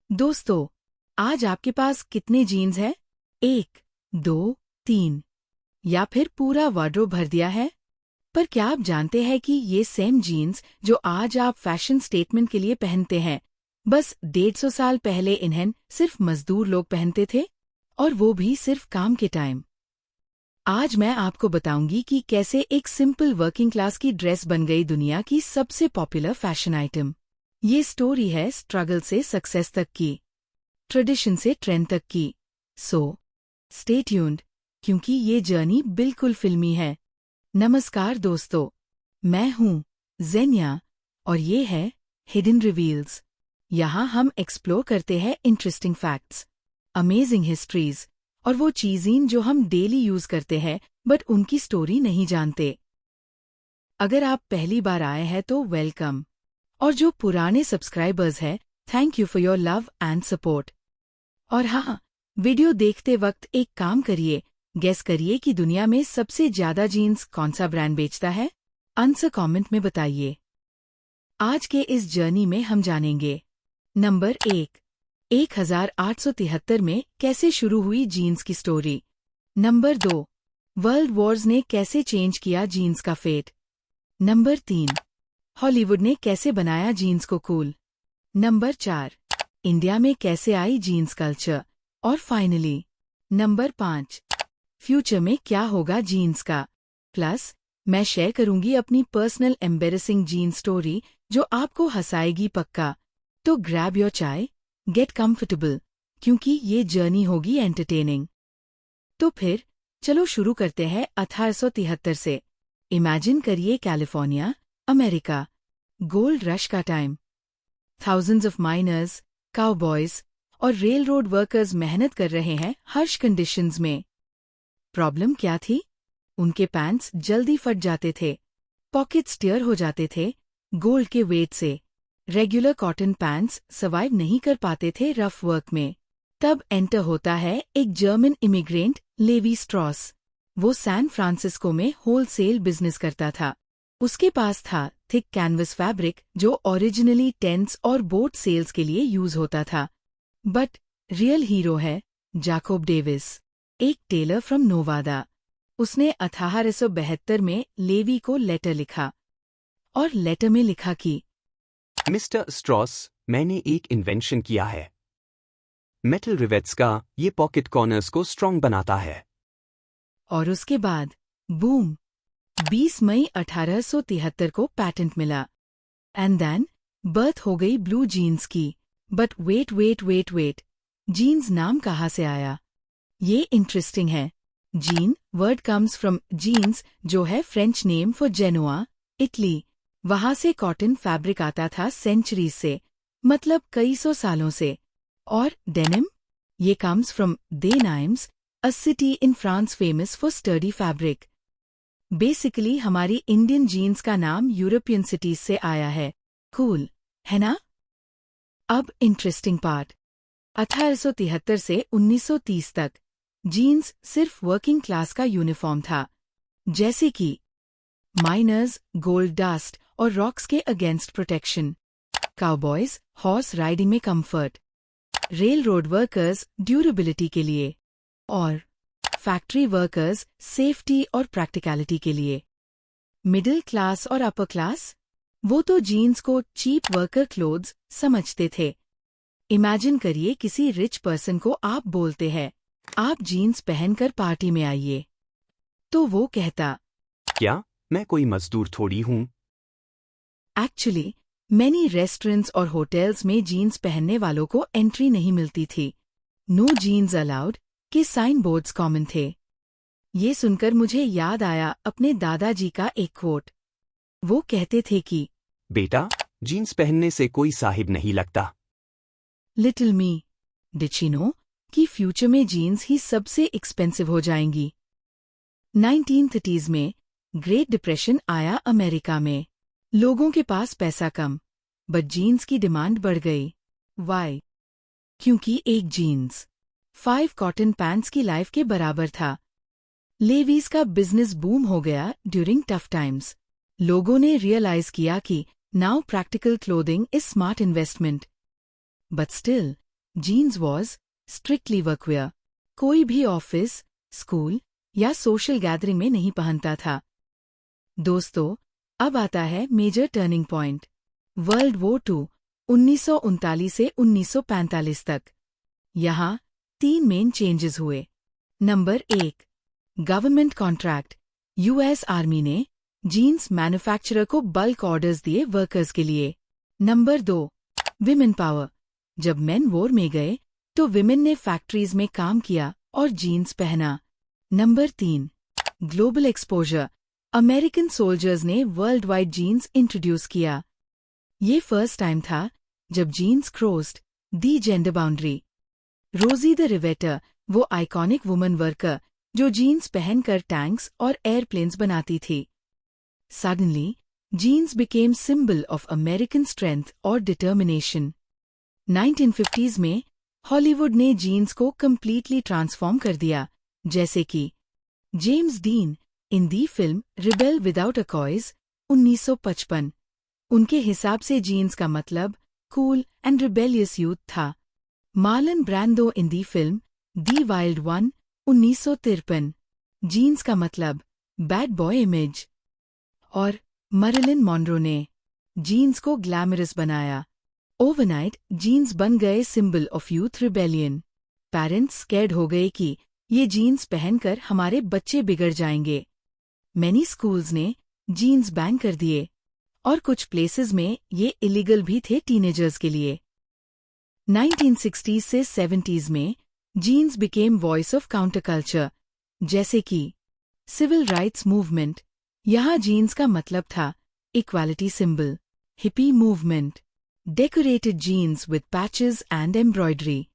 दोस्तों, आज आपके पास कितने जीन्स हैं? 1, 2, 3 या फिर पूरा वार्डरोब भर दिया है? पर क्या आप जानते हैं कि ये सेम जीन्स जो आज आप फैशन स्टेटमेंट के लिए पहनते हैं, बस 150 साल पहले इन्हें सिर्फ मजदूर लोग पहनते थे, और वो भी सिर्फ काम के टाइम। आज मैं आपको बताऊंगी कि कैसे एक सिंपल वर्किंग क्लास की ड्रेस बन गई दुनिया की सबसे पॉपुलर फैशन आइटम। ये स्टोरी है स्ट्रगल से सक्सेस तक की, ट्रेडिशन से ट्रेंड तक की। सो स्टे ट्यून्ड, क्योंकि ये जर्नी बिल्कुल फिल्मी है। नमस्कार दोस्तों, मैं हूँ जेनिया और ये है हिडन रिवील्स। यहाँ हम एक्सप्लोर करते हैं इंटरेस्टिंग फैक्ट्स, अमेजिंग हिस्ट्रीज और वो चीज़ें जो हम डेली यूज करते हैं बट उनकी स्टोरी नहीं जानते। अगर आप पहली बार आए हैं तो वेलकम, और जो पुराने सब्सक्राइबर्स हैं, thank you for your love and support. और हाँ, वीडियो देखते वक्त एक काम करिए, गेस करिए कि दुनिया में सबसे ज्यादा जीन्स कौन सा ब्रांड बेचता है। आंसर कमेंट में बताइए। आज के इस जर्नी में हम जानेंगे। नंबर 1, 1873 में कैसे शुरू हुई जीन्स की स्टोरी। नंबर 2, वर्ल्ड वॉर्स ने कैसे चेंज किया जीन्स का फेट। नंबर 3, हॉलीवुड ने कैसे बनाया जीन्स को कूल। नंबर 4, इंडिया में कैसे आई जीन्स कल्चर। और फाइनली नंबर 5, फ्यूचर में क्या होगा जीन्स का। प्लस मैं शेयर करूंगी अपनी पर्सनल एम्बेरसिंग जीन्स स्टोरी जो आपको हंसाएगी पक्का। तो ग्रैब योर चाय, गेट कंफर्टेबल, क्योंकि ये जर्नी होगी एंटरटेनिंग। तो फिर चलो शुरू करते हैं 1873 से। इमेजिन करिए कैलिफोर्निया, अमेरिका, गोल्ड रश का time. Thousands of miners, cowboys और रेल रोड वर्कर्स मेहनत कर रहे हैं हर्श कंडीशंस में। प्रॉब्लम क्या थी? उनके पैंट्स जल्दी फट जाते थे, पॉकेट्स टियर हो जाते थे गोल्ड के वेट से। रेगुलर कॉटन पैंट्स सर्वाइव नहीं कर पाते थे रफ वर्क में। तब एंटर होता है एक जर्मन इमिग्रेंट, लेवी स्ट्रॉस। वो सैन फ्रांसिस्को में होलसेल बिजनेस करता था। उसके पास था थिक कैनवस फैब्रिक जो ओरिजिनली टेंट्स और बोट सेल्स के लिए यूज होता था। बट रियल हीरो है जैकोब डेविस, एक टेलर फ्रॉम नोवादा। उसने 1872 में लेवी को लेटर लिखा, और लेटर में लिखा कि मिस्टर स्ट्रॉस, मैंने एक इन्वेंशन किया है। मेटल रिवेट्स का ये पॉकेट कॉर्नर्स को स्ट्रॉन्ग बनाता है। और उसके बाद बूम, 20 मई 1873 को पैटेंट मिला। एंड देन बर्थ हो गई ब्लू जीन्स की। बट वेट, जीन्स नाम कहाँ से आया? ये इंटरेस्टिंग है। Jean word comes from jeans, जो है French name for Genoa, Italy. वहां से कॉटन फैब्रिक आता था सेंचुरीज से, मतलब कई सौ सालों से। और डेनिम, ये comes from de Nimes, a city in France famous for sturdy fabric. Basically हमारी इंडियन जीन्स का नाम यूरोपियन सिटीज से आया है। कूल है ना? अब इंटरेस्टिंग पार्ट, 1873 से 1930 तक जीन्स सिर्फ वर्किंग क्लास का यूनिफॉर्म था। जैसे कि माइनर्स गोल्ड डस्ट और रॉक्स के against protection, cowboys horse riding में comfort, railroad workers durability के लिए, और फैक्ट्री वर्कर्स सेफ्टी और प्रैक्टिकलिटी के लिए। मिडिल क्लास और अपर क्लास, वो तो जीन्स को चीप वर्कर क्लोथ्स समझते थे। इमेजिन करिए किसी रिच पर्सन को आप बोलते हैं, आप जीन्स पहनकर पार्टी में आइए, तो वो कहता, क्या मैं कोई मजदूर थोड़ी हूँ? एक्चुअली मेनी रेस्टोरेंट्स और होटल्स में जीन्स पहनने वालों को एंट्री नहीं मिलती थी। नो जीन्स अलाउड के साइन बोर्ड्स कॉमन थे। ये सुनकर मुझे याद आया अपने दादाजी का एक कोट। वो कहते थे कि बेटा, जीन्स पहनने से कोई साहिब नहीं लगता। Little me, did you know कि फ्यूचर में जीन्स ही सबसे एक्सपेंसिव हो जाएंगी। 1930s में ग्रेट डिप्रेशन आया अमेरिका में। लोगों के पास पैसा कम, बट जीन्स की डिमांड बढ़ गई। वाई? क्योंकि एक जीन्स 5 कॉटन पैंट्स की लाइफ के बराबर था। लेवीज का बिजनेस बूम हो गया ड्यूरिंग टफ टाइम्स। लोगों ने रियलाइज किया कि now practical clothing is smart investment. But still jeans was strictly workwear. कोई भी ऑफिस, स्कूल या सोशल गैदरिंग में नहीं पहनता था। दोस्तों, अब आता है major turning point, world war 2, 1939 से 1945 तक। यहाँ 3 मेन चेंजेस हुए। Number 1, government contract. US army ने जीन्स मैन्युफैक्चरर को बल्क ऑर्डर्स दिए वर्कर्स के लिए। Number 2, women power. जब मेन वॉर में गए तो विमेन ने फैक्ट्रीज में काम किया और जीन्स पहना। Number 3, global exposure. American soldiers ने वर्ल्ड वाइड जीन्स इंट्रोड्यूस किया। ये फर्स्ट टाइम था जब jeans crossed the gender boundary. Rosie the Riveter, वो आइकॉनिक वुमन वर्कर जो जीन्स पहनकर टैंक्स और एयरप्लेन्स बनाती थी। Suddenly jeans became symbol of American strength और डिटर्मिनेशन। 1950s में हॉलीवुड ने जीन्स को कंप्लीटली ट्रांसफॉर्म कर दिया, जैसे कि James dean in the film rebel without a cause 1955। उनके हिसाब से जीन्स का मतलब कूल एंड रिबेलियस यूथ था। मार्लन ब्रैंडो इन दी फिल्म दी वाइल्ड वन 1953, जीन्स का मतलब बैड बॉय इमेज। और मरिलिन मॉनरो ने जीन्स को ग्लैमरस बनाया। ओवरनाइट जीन्स बन गए symbol of youth rebellion. Parents scared हो गए कि ये जीन्स पहनकर हमारे बच्चे बिगड़ जाएंगे। मैनी स्कूल्स ने जीन्स बैन कर दिए और कुछ प्लेसेस में ये इलीगल भी थे टीनेजर्स के लिए। 1960s से 70s में jeans became voice of counter culture, जैसे कि सिविल राइट्स मूवमेंट। यहाँ जीन्स का मतलब था equality symbol. Hippie movement, decorated jeans with patches and embroidery.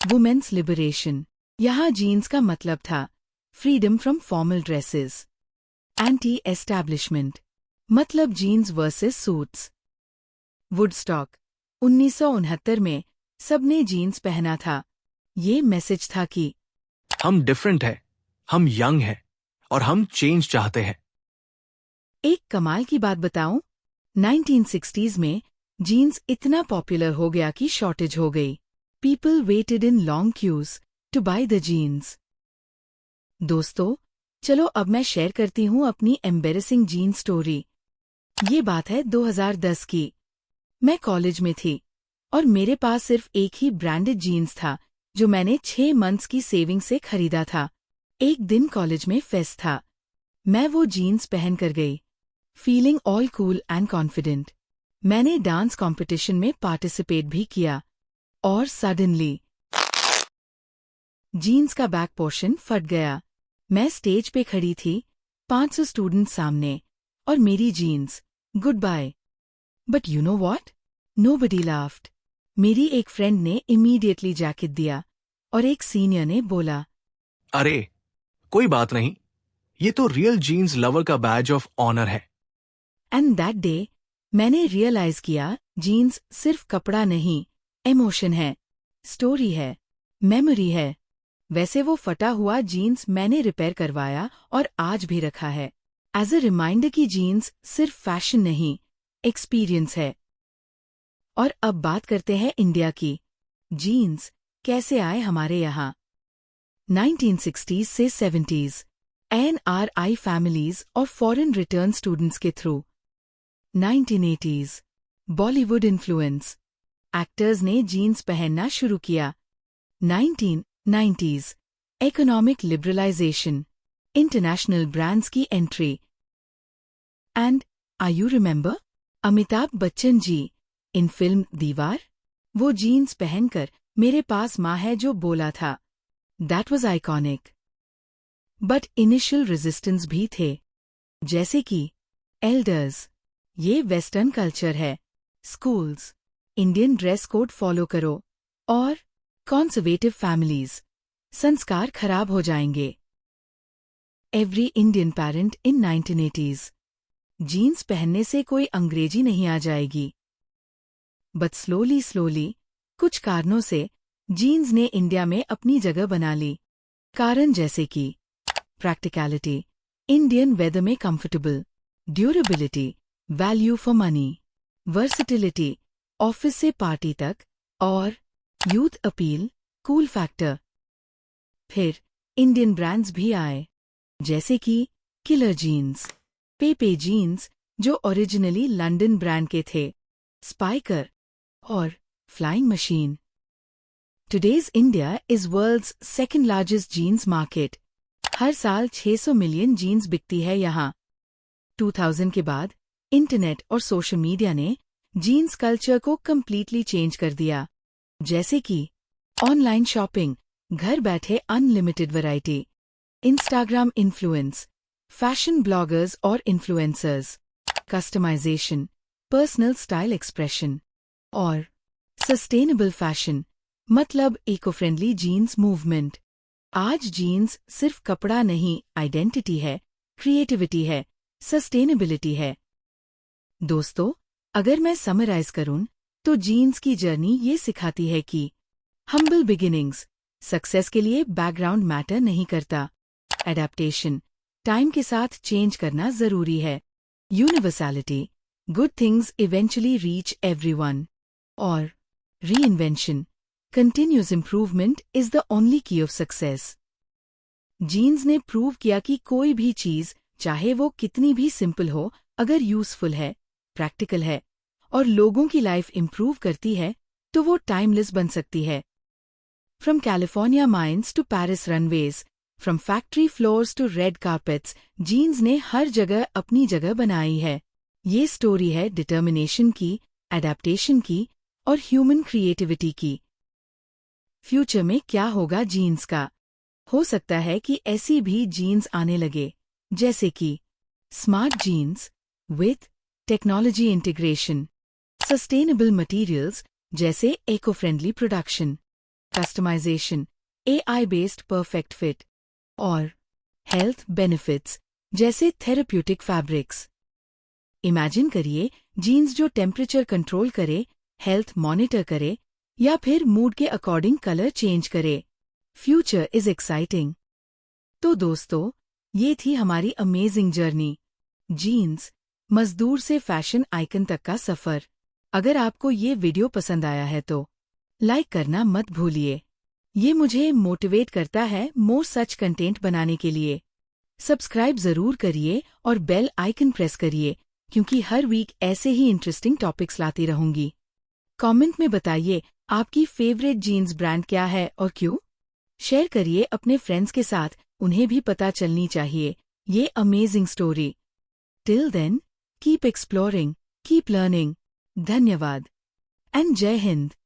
Women's liberation, यहाँ जीन्स का मतलब था freedom from formal dresses. Anti establishment, मतलब जीन्स वर्सेस सूट्स। वुडस्टॉक 1969 में सबने जीन्स पहना था। ये मैसेज था कि हम डिफरेंट हैं, हम यंग हैं और हम चेंज चाहते हैं। एक कमाल की बात बताऊं, 1960s में जीन्स इतना पॉपुलर हो गया कि शॉर्टेज हो गई। People waited in long queues to buy the jeans. दोस्तों, चलो अब मैं शेयर करती हूँ अपनी एम्बेरसिंग जीन स्टोरी। ये बात है 2010 की। मैं कॉलेज में थी और मेरे पास सिर्फ एक ही ब्रांडेड जीन्स था जो मैंने 6 मंथ्स की सेविंग से खरीदा था। एक दिन कॉलेज में फेस्ट था। मैं वो जीन्स पहन कर गई, feeling all cool and confident. मैंने डांस कंपटीशन में पार्टिसिपेट भी किया और सडनली जीन्स का बैक पोर्शन फट गया। मैं स्टेज पे खड़ी थी, 500 स्टूडेंट्स सामने, और मेरी jeans goodbye. But you know what? Nobody laughed. मेरी एक फ्रेंड ने इमीडिएटली जैकेट दिया और एक सीनियर ने बोला, अरे कोई बात नहीं, ये तो रियल जीन्स लवर का बैज ऑफ ऑनर है। एंड दैट डे मैंने रियलाइज किया जीन्स सिर्फ कपड़ा नहीं, इमोशन है, स्टोरी है, मेमोरी है। वैसे वो फटा हुआ जीन्स मैंने रिपेयर करवाया और आज भी रखा है, एज अ रिमाइंडर कि जीन्स सिर्फ फैशन नहीं, एक्सपीरियंस है। और अब बात करते हैं इंडिया की। जीन्स कैसे आए हमारे यहाँ? 1960s से 70s, NRI फैमिलीज और फॉरेन रिटर्न स्टूडेंट्स के through. 1980s, Bollywood influence, actors ने जीन्स पहनना शुरू किया। 1990s, economic liberalization, international brands की entry. And are you remember Amitabh Bachchan ji in film Deewar? वो जीन्स पहनकर मेरे पास माँ है जो बोला था। That was iconic. But initial resistance भी थे, जैसे कि एल्डर्स, ये वेस्टर्न कल्चर है, schools, Indian dress code follow करो, और कंजर्वेटिव फैमिलीज, संस्कार खराब हो जाएंगे। Every Indian parent in 1980s, jeans पहनने से कोई अंग्रेजी नहीं आ जाएगी। बट स्लोली कुछ कारणों से जीन्स ने इंडिया में अपनी जगह बना ली। कारण जैसे कि प्रैक्टिकलिटी, इंडियन वेदर में comfortable, durability, value for money, versatility, office से पार्टी तक, और यूथ अपील, कूल फैक्टर। फिर इंडियन ब्रांड्स भी आए, जैसे कि किलर जीन्स, पेपे जीन्स जो ओरिजिनली लंदन ब्रांड के थे, स्पाइकर और flying machine. Today's India is world's second largest jeans market. हर साल 600 मिलियन जीन्स बिकती है यहाँ। 2000 के बाद इंटरनेट और सोशल मीडिया ने जीन्स कल्चर को कंप्लीटली चेंज कर दिया, जैसे कि ऑनलाइन शॉपिंग, घर बैठे unlimited variety, Instagram influence, fashion bloggers और influencers, customization, personal style expression और सस्टेनेबल फैशन मतलब इको फ्रेंडली जीन्स मूवमेंट। आज जीन्स सिर्फ कपड़ा नहीं, आइडेंटिटी है, क्रिएटिविटी है, सस्टेनेबिलिटी है। दोस्तों, अगर मैं समराइज करूं तो जीन्स की जर्नी ये सिखाती है कि हम्बल बिगिनिंग्स, सक्सेस के लिए बैकग्राउंड मैटर नहीं करता, एडेप्टेशन, टाइम के साथ चेंज करना जरूरी है, universality, good things eventually reach everyone, और reinvention, continuous improvement is the only key of success. Jeans ने प्रूव किया कि कोई भी चीज, चाहे वो कितनी भी सिंपल हो, अगर यूजफुल है, प्रैक्टिकल है और लोगों की लाइफ इम्प्रूव करती है तो वो टाइमलेस बन सकती है। From California mines to Paris runways, from factory floors to red carpets, jeans ने हर जगह अपनी जगह बनाई है। ये स्टोरी है डिटर्मिनेशन की, एडेप्टेशन की और ह्यूमन क्रिएटिविटी की। फ्यूचर में क्या होगा जीन्स का? हो सकता है कि ऐसी भी जीन्स आने लगे, जैसे कि smart jeans with technology integration, sustainable materials जैसे eco friendly production, customization, AI based perfect fit और हेल्थ बेनिफिट्स जैसे थेरेप्यूटिक फैब्रिक्स। इमेजिन करिए जीन्स जो टेम्परेचर कंट्रोल करे, हेल्थ मॉनिटर करे या फिर मूड के अकॉर्डिंग कलर चेंज करे। Future is exciting. तो दोस्तों, ये थी हमारी अमेजिंग जर्नी, जीन्स मजदूर से फैशन आइकन तक का सफर। अगर आपको ये वीडियो पसंद आया है तो लाइक करना मत भूलिए। ये मुझे मोटिवेट करता है मोर सच कंटेंट बनाने के लिए। सब्सक्राइब जरूर करिए और बेल आइकन प्रेस करिए, क्योंकि हर वीक ऐसे ही इंटरेस्टिंग टॉपिक्स लाती रहूंगी। कमेंट में बताइए आपकी फेवरेट जीन्स ब्रांड क्या है और क्यों। शेयर करिए अपने फ्रेंड्स के साथ, उन्हें भी पता चलनी चाहिए ये amazing story. Till then, keep exploring, keep learning. धन्यवाद एंड जय हिंद।